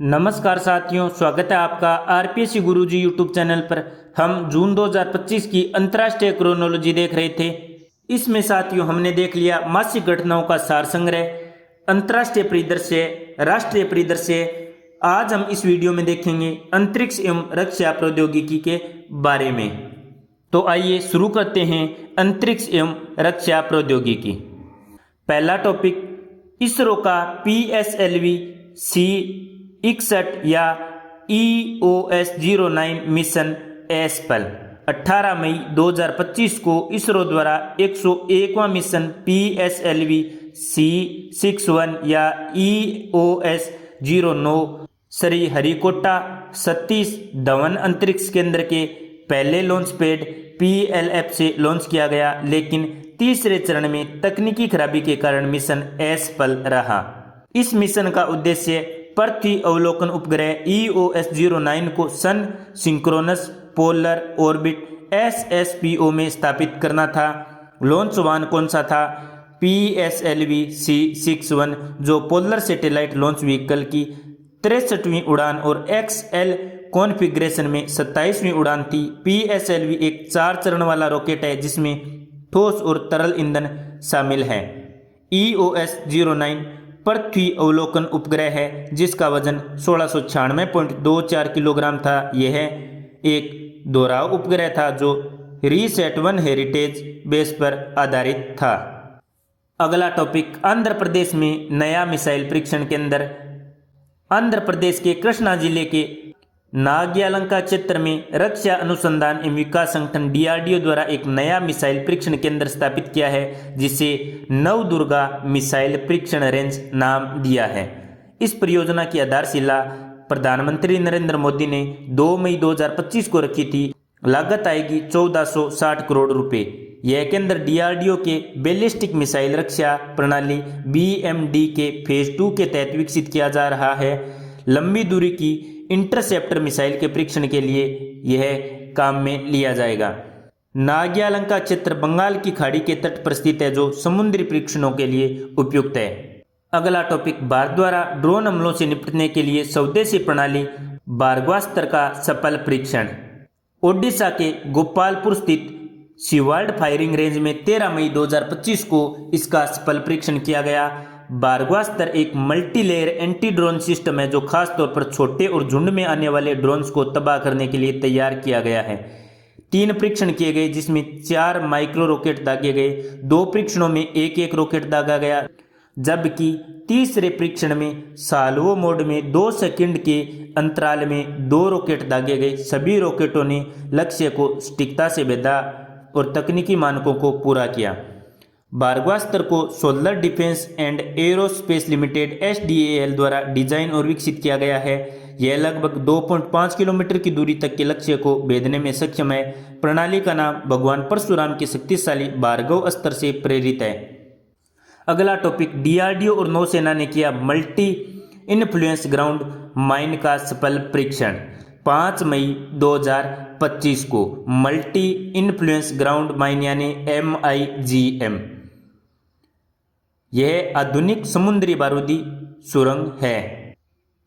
नमस्कार साथियों, स्वागत है आपका आरपीएससी गुरुजी यूट्यूब चैनल पर। हम जून 2025 की अंतर्राष्ट्रीय क्रोनोलॉजी देख रहे थे। इसमें साथियों हमने देख लिया मासिक घटनाओं का सार संग्रह, अंतर्राष्ट्रीय परिदृश्य, राष्ट्रीय परिदृश्य। आज हम इस वीडियो में देखेंगे अंतरिक्ष एवं रक्षा प्रौद्योगिकी के बारे में। तो आइए शुरू करते हैं अंतरिक्ष एवं रक्षा प्रौद्योगिकी। पहला टॉपिक, इसरो का PSLV C61 या EOS-09 मिशन एस्पल 18 मई 2025 को इसरो द्वारा 101वां मिशन PSLV C61 या EOS-09 श्रीहरिकोटा सतीश धवन अंतरिक्ष केंद्र के पहले लॉन्च पैड PLF से लॉन्च किया गया, लेकिन तीसरे चरण में तकनीकी खराबी के कारण मिशन असफल रहा। इस मिशन का उद्देश्य पृथ्वी अवलोकन उपग्रह EOS-09 को सन सिंक्रोनस पोलर ऑर्बिट SSPO में स्थापित करना था। लॉन्च वाहन कौन सा था? PSLV C61, जो पोलर सैटेलाइट लॉन्च व्हीकल की 63वीं उड़ान और XL कॉन्फ़िगरेशन में 27वीं उड़ान थी। PSLV एक 4 चरण वाला रॉकेट है जिसमें ठोस और तरल ईंधन शामिल है। EOS-09 पृथ्वी अवलोकन उपग्रह है जिसका वजन 1696.24 किलोग्राम था। यह एक दोहराव उपग्रह था जो रीसेट 1 हेरिटेज बेस पर आधारित था। अगला टॉपिक, आंध्र प्रदेश में नया मिसाइल परीक्षण केंद्र। आंध्र प्रदेश के कृष्णा जिले के नाग्यालंका क्षेत्र में रक्षा अनुसंधान एवं विकास संगठन DRDO द्वारा एक नया मिसाइल परीक्षण केंद्र स्थापित किया है, जिसे नवदुर्गा मिसाइल परीक्षण रेंज नाम दिया है। इस परियोजना की आधारशिला प्रधानमंत्री नरेंद्र मोदी ने 2 मई 2025 को रखी थी। लागत आएगी 1460 करोड़ रुपए। यह केंद्र DRDO के बैलिस्टिक मिसाइल रक्षा प्रणाली BMD के फेज 2 के तहत विकसित किया जा रहा है। लंबी दूरी की इंटरसेप्टर मिसाइल के परीक्षण के लिए यह काम में लिया जाएगा। नाग्यालंका क्षेत्र बंगाल की खाड़ी के तट पर स्थित है, जो समुद्री परीक्षणों के लिए उपयुक्त है। अगला टॉपिक, भारत द्वारा ड्रोन हमलों से निपटने के लिए स्वदेशी प्रणाली भार्गवास्त्र का सफल परीक्षण। ओडिशा के गोपालपुर स्थित सीवाल्ड फायरिंग रेंज में 13 मई 2025 को इसका सफल परीक्षण किया गया। भार्गवास्त्र एक multi layer anti drone system है जो खास तौर पर छोटे और झुंड में आने वाले ड्रोन्स को तबाह करने के लिए तैयार किया गया है। 3 परीक्षण किए गए जिसमें 4 माइक्रो रॉकेट दागे गए। 2 परीक्षणों में एक रॉकेट दागा गया, जबकि तीसरे परीक्षण में साल्वो मोड में 2 सेकंड के अंतराल में 2 रॉकेट दागे गए। सभी रॉकेटों ने लक्ष्य को सटीकता से भेदा और तकनीकी मानकों को पूरा किया। भार्गवास्त्र को solar defence and aerospace limited SDAL द्वारा डिजाइन और विकसित किया गया है। यह लगभग 2.5 किलोमीटर की दूरी तक के लक्ष्य को भेदने में सक्षम है। प्रणाली का नाम भगवान परशुराम के शक्तिशाली भार्गव अस्त्र से प्रेरित है। अगला टॉपिक, DRDO और नौसेना ने किया मल्टी इन्फ्लुएंस ग्राउंड माइन का सफल परीक्षण। 5 मई 2025 को मल्टी इन्फ्लुएंस ग्राउंड माइन यानी MIGM, यह आधुनिक समुद्री बारूदी सुरंग है।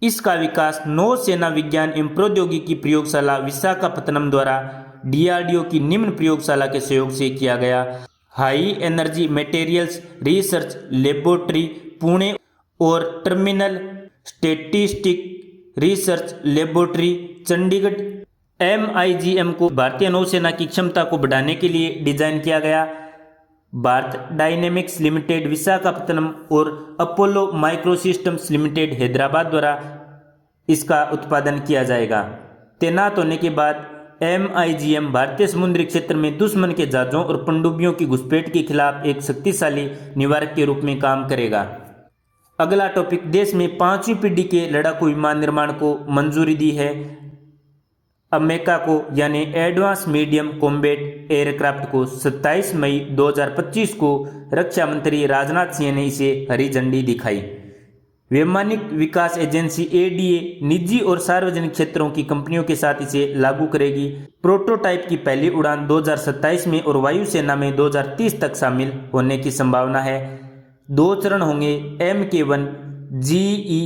इसका विकास नौसेना विज्ञान एवं प्रौद्योगिकी प्रयोगशाला विशाखापत्तनम द्वारा DRDO की निम्न प्रयोगशाला के सहयोग से किया गया। High energy materials research laboratory Pune और terminal statistic research laboratory Chandigarh MIGM को भारतीय नौसेना की क्षमता को बढ़ाने के लिए डिजाइन किया गया। भारत डायनेमिक्स लिमिटेड विशाखापत्तनम और अपोलो माइक्रोसिस्टम्स लिमिटेड हैदराबाद द्वारा इसका उत्पादन किया जाएगा। तैनात होने के बाद MIGM भारतीय समुद्री क्षेत्र में दुश्मन के जहाजों और पनडुब्बियों की घुसपैठ के खिलाफ एक शक्तिशाली निवारक के रूप में काम करेगा। अगला टॉपिक, देश में 5वीं पीढ़ी के लड़ाकू विमान निर्माण को मंजूरी दी है। अमेरिका को यानी एडवांस मीडियम कॉम्बैट एयरक्राफ्ट को 27 मई 2025 को रक्षा मंत्री राजनाथ सिंह ने इसे हरी झंडी दिखाई। वैमानिक विकास एजेंसी ADA निजी और सार्वजनिक क्षेत्रों की कंपनियों के साथ इसे लागू करेगी। प्रोटोटाइप की पहली उड़ान 2027 में और वायुसेना में 2030 तक शामिल होने की संभावना है। 2 चरण होंगे। MK1 GE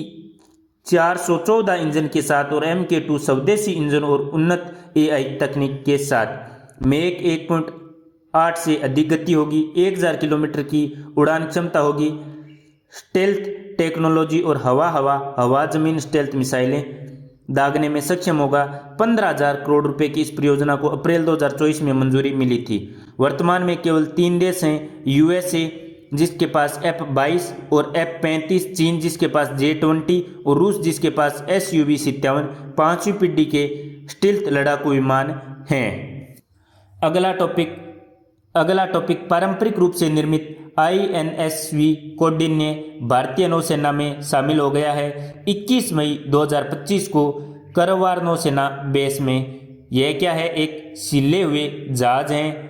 414 इंजन के साथ और MK2 स्वदेशी इंजन और उन्नत AI तकनीक के साथ। मेक 1.8 से अधिक गति होगी, 1000 किलोमीटर की उड़ान क्षमता होगी, स्टेल्थ टेक्नोलॉजी और हवा जमीन स्टेल्थ मिसाइलें दागने में सक्षम होगा। 15,000 करोड़ रुपए की इस परियोजना को अप्रैल 2024 में मंजूरी मिली थी। वर्तमान में केवल 3 देश हैं, USA जिसके पास F-22 और F-35, चीन जिसके पास J-20 और रूस जिसके पास Su-57 5वीं पीढ़ी के स्टील्थ लड़ाकू विमान हैं। अगला टॉपिक पारंपरिक रूप से निर्मित INSV कौंडिन्य भारतीय नौसेना में शामिल हो गया है। 21 मई 2025 को करवार नौसेना बेस में। यह क्या है? एक सिले हुए जहाज हैं।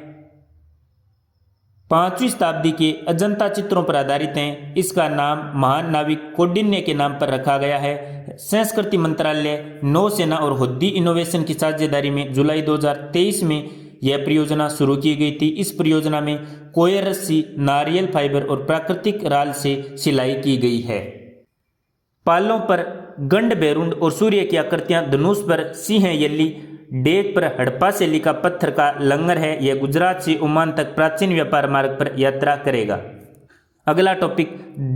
5वीं शताब्दी के अजंता चित्रों पर आधारित हैं। इसका नाम महान नाविक कौंडिन्य के नाम पर रखा गया है। संस्कृति मंत्रालय, नौसेना और हौदी इनोवेशन की साझेदारी में जुलाई 2023 में यह परियोजना शुरू की गई थी। इस परियोजना में कोयर रस्सी, नारियल फाइबर और प्राकृतिक राल से सिलाई की गई है। पालों पर गंड बैरुंड और सूर्य की आकृतियां, धनुष पर सिंह यल्ली, डेक पर हड़प्पा शैली का पत्थर का लंगर है। यह गुजरात से ओमान तक प्राचीन व्यापार मार्ग पर यात्रा करेगा। अगला टॉपिक,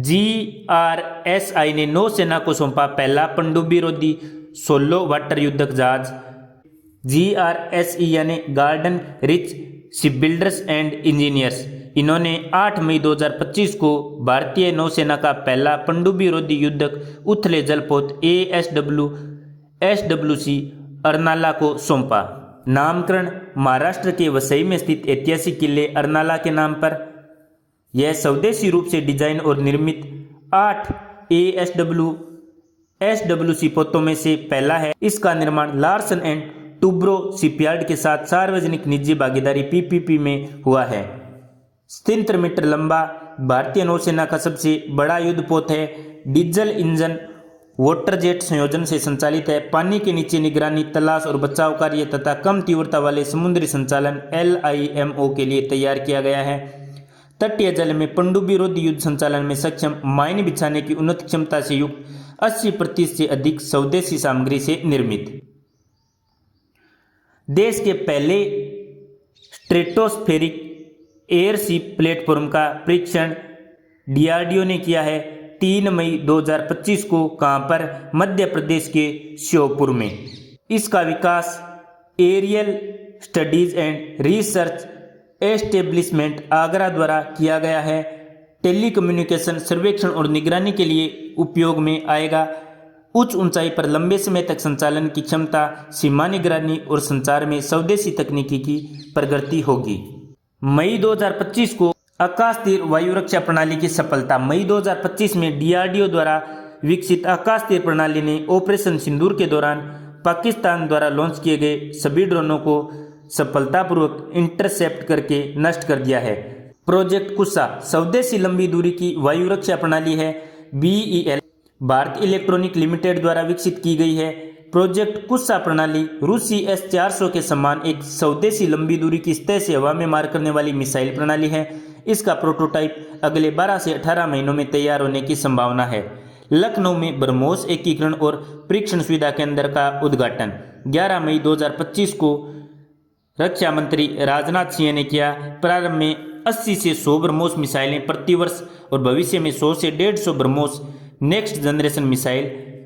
GRSI ने नौसेना को सौंपा पहला पनडुब्बी रोधी सोलो वाटर युद्धक जहाज। GRSE यानी garden rich shipbuilders and engineers, इन्होंने 8 मई 2025 को भारतीय नौसेना का पहला पनडुब्बी रोधी युद्धक उथले जलपोत SWC अर्नाला को सौंपा। नामकरण महाराष्ट्र के वसई में स्थित ऐतिहासिक किले अर्नाला के नाम पर। यह स्वदेशी रूप से डिजाइन और निर्मित 8 SWC पोतों में से पहला है। इसका निर्माण लार्सन एंड टूब्रो शिपयार्ड के साथ सार्वजनिक निजी भागीदारी PPP में हुआ है। 73 मीटर लंबा भारतीय नौसेना का सबसे बड़ा युद्धपोत है। डीजल इंजन वाटर जेट संयोजन से संचालित है। पानी के नीचे निगरानी, तलाश और बचाव कार्य तथा कम तीव्रता वाले समुद्री संचालन LIMO के लिए तैयार किया गया है। तटीय जल में पनडुब्बी रोधी युद्ध संचालन में सक्षम, माइन बिछाने की उन्नत क्षमता से युक्त, 80% से अधिक स्वदेशी सामग्री से निर्मित। देश के पहले स्ट्रेटोस्फेरिक एयरशिप प्लेटफॉर्म का परीक्षण DRDO ने किया है 3 मई 2025 को। कहां पर? मध्य प्रदेश के श्योपुर में। इसका विकास aerial studies and research establishment Agra द्वारा किया गया है। टेलीकम्युनिकेशन सर्वेक्षण और निगरानी के लिए उपयोग में आएगा। उच्च ऊंचाई पर लंबे समय तक संचालन की क्षमता, सीमा निगरानी और संचार में स्वदेशी तकनीकी की प्रगति होगी। मई 2025 को आकाश तीर वायु रक्षा प्रणाली की सफलता। मई 2025 में DRDO द्वारा विकसित आकाश तीर प्रणाली ने ऑपरेशन सिंदूर के दौरान पाकिस्तान द्वारा लॉन्च किए गए सभी ड्रोनों को सफलतापूर्वक इंटरसेप्ट करके नष्ट कर दिया है। प्रोजेक्ट कुसा स्वदेशी लंबी दूरी की वायु रक्षा प्रणाली है। BEL भारत इलेक्ट्रॉनिक लिमिटेड द्वारा विकसित की गई है। प्रोजेक्ट कुसा प्रणाली रूसी S-400 के समान एक स्वदेशी लंबी दूरी की सतह से हवा में मार करने वाली मिसाइल प्रणाली है। इसका प्रोटोटाइप अगले 12 से 18 महीनों में तैयार होने की संभावना है। लखनऊ में ब्रह्मोस एकीकरण और परीक्षण सुविधा केंद्र का उद्घाटन 11 मई 2025 को रक्षा मंत्री राजनाथ सिंह ने किया। प्रारंभ में 80 से 100 ब्रह्मोस मिसाइलें प्रतिवर्ष और भविष्य में 100 से 150 ब्रह्मोस नेक्स्ट जनरेशन मिसाइल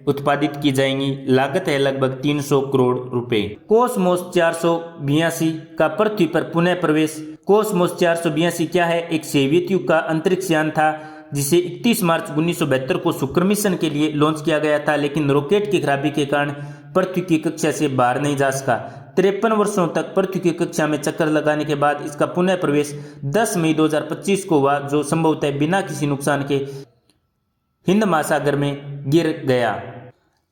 उत्पादित की जाएंगी। लागत है लगभग 300 करोड़ रुपए। कोसमोस 482 का पृथ्वी पर पुनः प्रवेश। कोसमोस 482 क्या है? एक सोवियत युग का अंतरिक्ष यान था जिसे 31 मार्च 1972 को शुक्र मिशन के लिए लॉन्च किया गया था, लेकिन रॉकेट की खराबी के कारण पृथ्वी की कक्षा से बाहर नहीं जा सका। 53 वर्षों तक पृथ्वी की कक्षा में चक्कर लगाने के बाद इसका पुनः प्रवेश 10 मई 2025 को हुआ, जो संभवतः बिना किसी नुकसान के हिंद महासागर में गिर गया।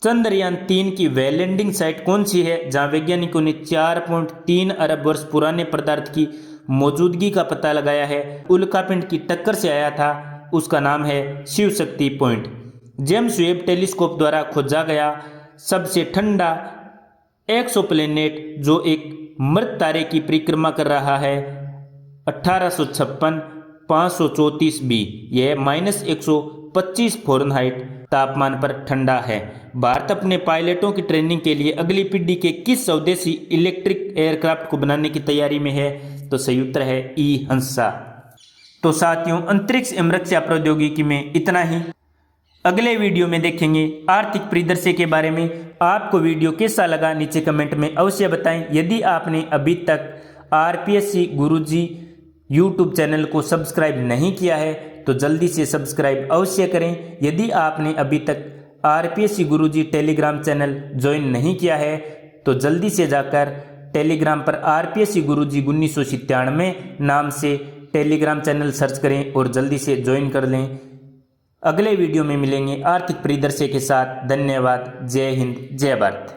चंद्रयान 3 की वह लैंडिंग साइट कौन सी है जहां वैज्ञानिकों ने 4.3 अरब वर्ष पुराने पदार्थ की मौजूदगी का पता लगाया है? उल्कापिंड की टक्कर से आया था, उसका नाम है Shiv Shakti point. James Webb telescope द्वारा खोजा गया सबसे ठंडा एक्सोप्लैनेट जो एक मृत तारे की परिक्रमा कर रहा है 1856 534 बी। यह -125 फ़ारेनहाइट तापमान पर ठंडा है। भारत अपने पायलटों की ट्रेनिंग के लिए अगली पीढ़ी के किस स्वदेशी इलेक्ट्रिक एयरक्राफ्ट को बनाने की तैयारी में है? तो सही उत्तर है ई हंसा। तो साथियों, अंतरिक्ष एवं रक्षा प्रौद्योगिकी में इतना ही। अगले वीडियो में देखेंगे आर्थिक परिदृश्य के बारे में। आपको वीडियो कैसा लगा नीचे कमेंट में अवश्य बताएं। यदि आपने अभी तक आरपीएससी गुरुजी यूट्यूब चैनल को सब्सक्राइब नहीं किया है तो जल्दी से सब्सक्राइब अवश्य करें। यदि आपने अभी तक आरपीएससी गुरुजी टेलीग्राम चैनल ज्वाइन नहीं किया है तो जल्दी से जाकर टेलीग्राम पर आरपीएससी गुरुजी 1997 नाम से टेलीग्राम चैनल सर्च करें और जल्दी से ज्वाइन कर लें। अगले वीडियो में मिलेंगे आर्थिक परिदृश्य के साथ। धन्यवाद। जय हिंद, जय भारत।